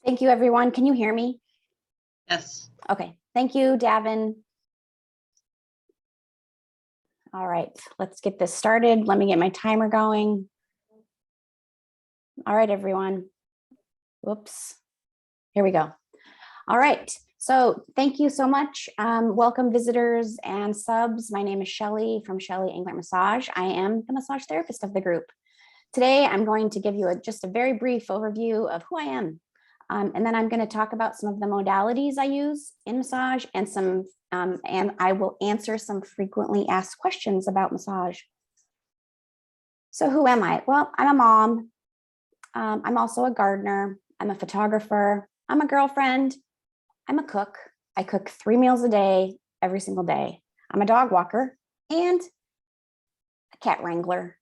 Thank you, everyone. Can you hear me? Yes. Okay. Thank you, Davin. All right, let's get this started. Let me get my timer going. All right, everyone. Whoops. Here we go. All right. So thank you so much. Welcome visitors and subs. My name is Shelly from Shelly Englert Massage. I am the massage therapist of the group. Today, I'm going to give you just a very brief overview of who I am. And then I'm going to talk about some of the modalities I use in massage and I will answer some frequently asked questions about massage. So who am I? Well, I'm a mom. I'm also a gardener. I'm a photographer. I'm a girlfriend. I'm a cook. I cook 3 meals a day, every single day. I'm a dog walker and a cat wrangler.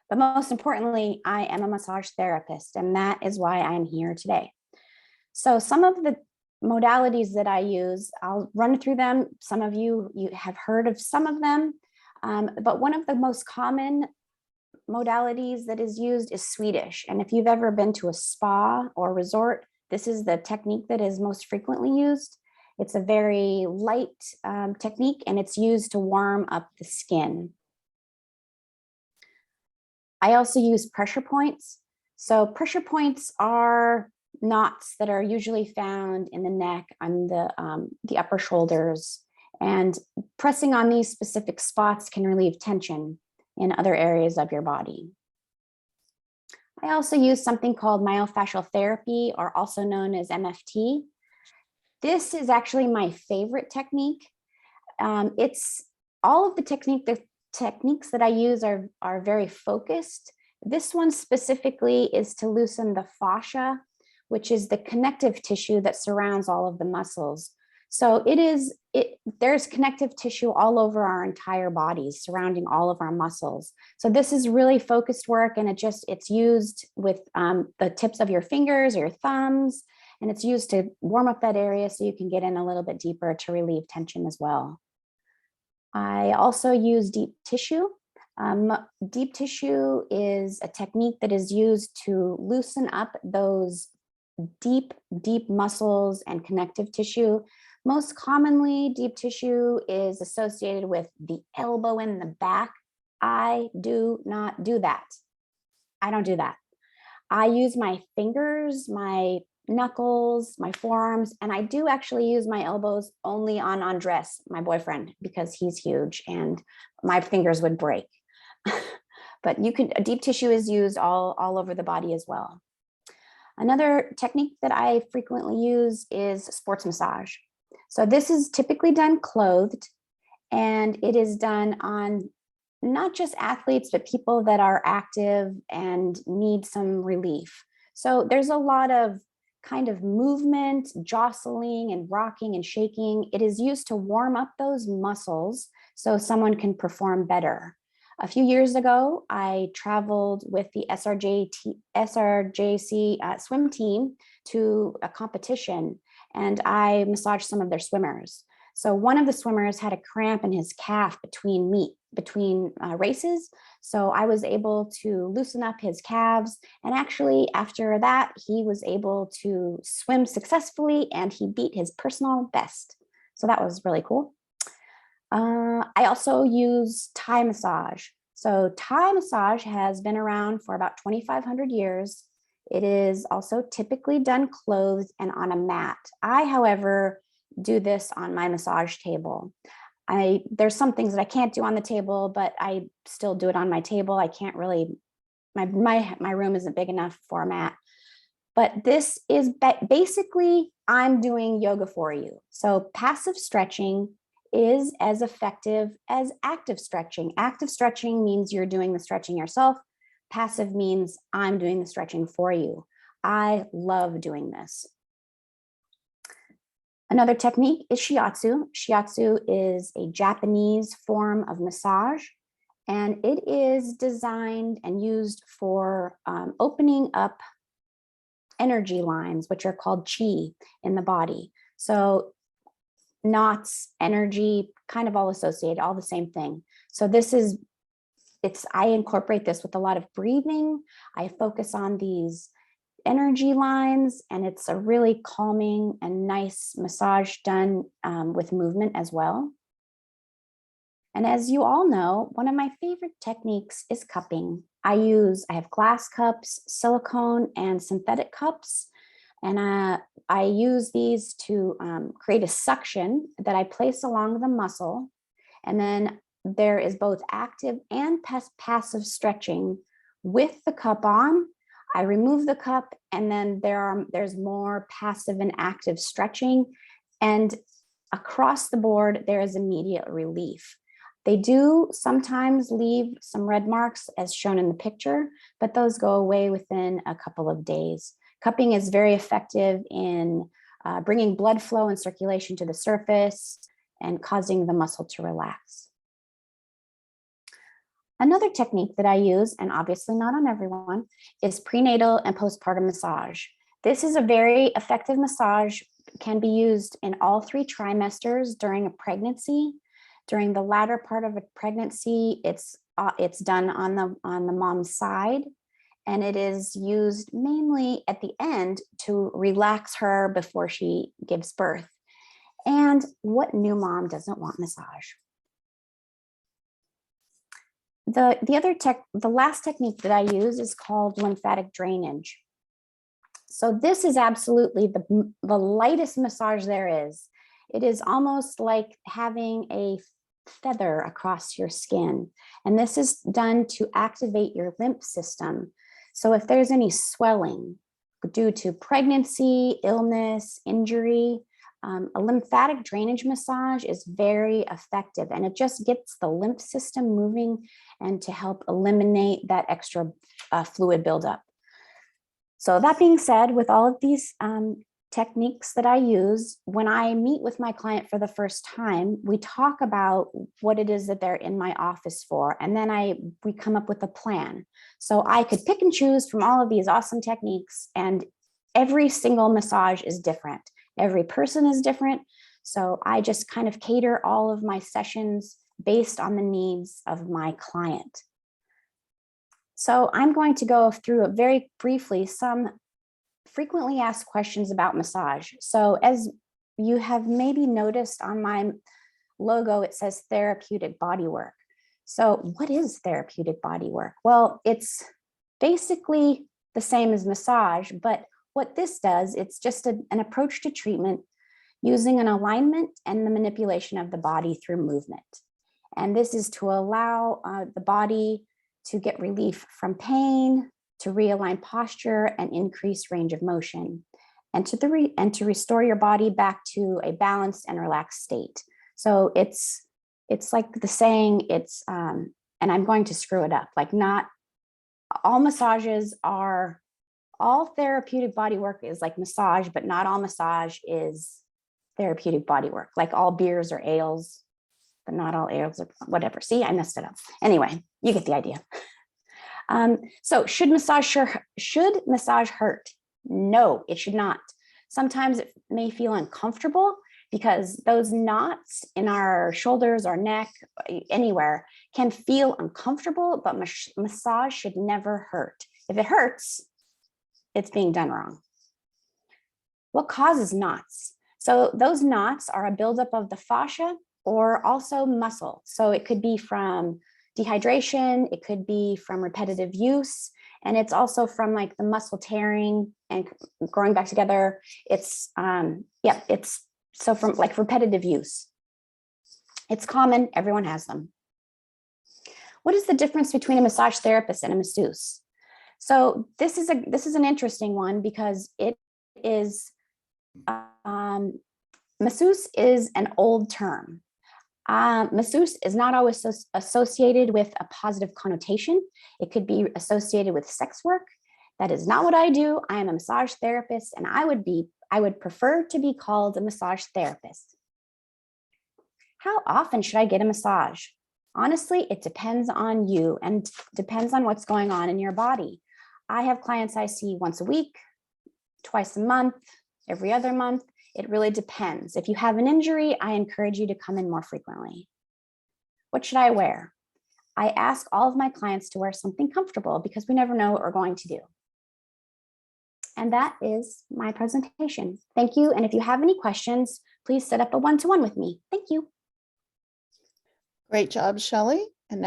But most importantly, I am a massage therapist, and that is why I'm here today. So some of the modalities that I use, I'll run through them. Some of you have heard of some of them, but one of the most common modalities that is used is Swedish. And if you've ever been to a spa or resort, this is the technique that is most frequently used. It's a very light technique, and it's used to warm up the skin. I also use pressure points. So pressure points are knots that are usually found in the neck, on the upper shoulders, and pressing on these specific spots can relieve tension in other areas of your body. I also use something called myofascial therapy, or also known as MFT. This is actually my favorite technique. It's all of the techniques that I use are very focused. This one specifically is to loosen the fascia, which is the connective tissue that surrounds all of the muscles. So there's connective tissue all over our entire bodies, surrounding all of our muscles. So this is really focused work, and it's used with the tips of your fingers or your thumbs, and it's used to warm up that area so you can get in a little bit deeper to relieve tension as well. I also use deep tissue. Deep tissue is a technique that is used to loosen up those deep muscles and connective tissue. Most commonly, deep tissue is associated with the elbow in the back. I do not do that. I don't do that. I use my fingers, my knuckles, my forearms, and I do actually use my elbows only on Andres, my boyfriend, because he's huge and my fingers would break. But deep tissue is used all over the body as well. Another technique that I frequently use is sports massage. So this is typically done clothed, and it is done on not just athletes, but people that are active and need some relief. So there's a lot of kind of movement, jostling and rocking and shaking. It is used to warm up those muscles so someone can perform better. A few years ago, I traveled with the SRJC swim team to a competition, and I massaged some of their swimmers. So one of the swimmers had a cramp in his calf between races. So I was able to loosen up his calves. And actually, after that, he was able to swim successfully, and he beat his personal best. So that was really cool. I also use Thai massage. So Thai massage has been around for about 2,500 years. It is also typically done clothed and on a mat. I, however, do this on my massage table. There's some things that I can't do on the table, but I still do it on my table. I can't really, my room isn't big enough for a mat. But this is basically, I'm doing yoga for you. So passive stretching is as effective as active stretching. Active stretching means you're doing the stretching yourself. Passive means I'm doing the stretching for you. I love doing this. Another technique is shiatsu. Shiatsu is a Japanese form of massage, and it is designed and used for opening up energy lines, which are called chi in the body. So knots, energy, kind of all associated, all the same thing. So I incorporate this with a lot of breathing. I focus on these energy lines, and it's a really calming and nice massage done with movement as well. And as you all know, one of my favorite techniques is cupping. I have glass cups, silicone, and synthetic cups. And I use these to create a suction that I place along the muscle. And then there is both active and passive stretching with the cup on. I remove the cup, and then there's more passive and active stretching. And across the board, there is immediate relief. They do sometimes leave some red marks as shown in the picture, but those go away within a couple of days. Cupping is very effective in bringing blood flow and circulation to the surface and causing the muscle to relax. Another technique that I use, and obviously not on everyone, is prenatal and postpartum massage. This is a very effective massage, can be used in all 3 trimesters during a pregnancy. During the latter part of a pregnancy, it's done on the mom's side, and it is used mainly at the end to relax her before she gives birth. And what new mom doesn't want massage? The last technique that I use is called lymphatic drainage. So this is absolutely the lightest massage there is. It is almost like having a feather across your skin. And this is done to activate your lymph system. So if there's any swelling due to pregnancy, illness, injury, a lymphatic drainage massage is very effective, and it just gets the lymph system moving and to help eliminate that extra fluid buildup. So that being said, with all of these techniques that I use, when I meet with my client for the first time, we talk about what it is that they're in my office for, and then we come up with a plan. So I could pick and choose from all of these awesome techniques, and every single massage is different. Every person is different. So I just kind of cater all of my sessions based on the needs of my client. So I'm going to go through very briefly some frequently asked questions about massage. So as you have maybe noticed on my logo, it says therapeutic bodywork. So what is therapeutic bodywork? Well, it's basically the same as massage, but what this does, it's just an approach to treatment using an alignment and the manipulation of the body through movement. And this is to allow the body to get relief from pain, to realign posture and increase range of motion, and to restore your body back to a balanced and relaxed state. So it's like the saying, and I'm going to screw it up, like not all all therapeutic body work is like massage, but not all massage is therapeutic body work. Like all beers are ales, but not all ales are whatever. See, I messed it up. Anyway, you get the idea. So should massage hurt? No, it should not. Sometimes it may feel uncomfortable because those knots in our shoulders or neck, anywhere, can feel uncomfortable, but massage should never hurt. If it hurts, it's being done wrong. What causes knots? So those knots are a buildup of the fascia or also muscle. So it could be from dehydration, it could be from repetitive use, and it's also from like the muscle tearing and growing back together. It's so from like repetitive use. It's common, everyone has them. What is the difference between a massage therapist and a masseuse? So this is an interesting one because it is masseuse is an old term. Masseuse is not always associated with a positive connotation. It could be associated with sex work. That is not what I do. I am a massage therapist, and I would prefer to be called a massage therapist. How often should I get a massage? Honestly, it depends on you and depends on what's going on in your body. I have clients I see once a week, twice a month, every other month. It really depends. If you have an injury, I encourage you to come in more frequently. What should I wear? I ask all of my clients to wear something comfortable because we never know what we're going to do. And that is my presentation. Thank you. And if you have any questions, please set up a one-to-one with me. Thank you. Great job, Shelly.